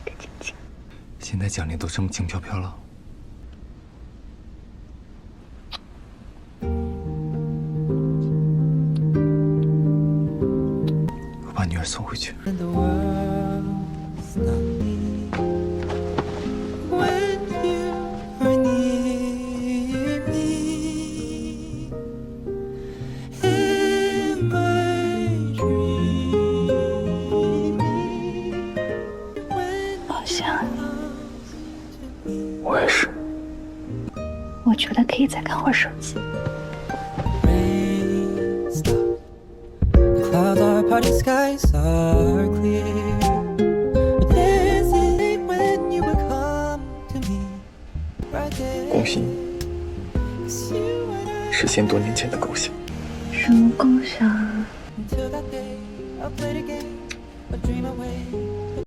的亲亲。现在奖励都这么轻飘飘了，我把女儿送回去。 好想你，我也是。我觉得可以再看会儿手机。 Clouds are parting, skies are clear. But this is when you will come to me right there. 恭喜你， 'Cause you and I, 实现多年前的构想。什么共享啊？ until that day, I'll play the game, I'll dream away.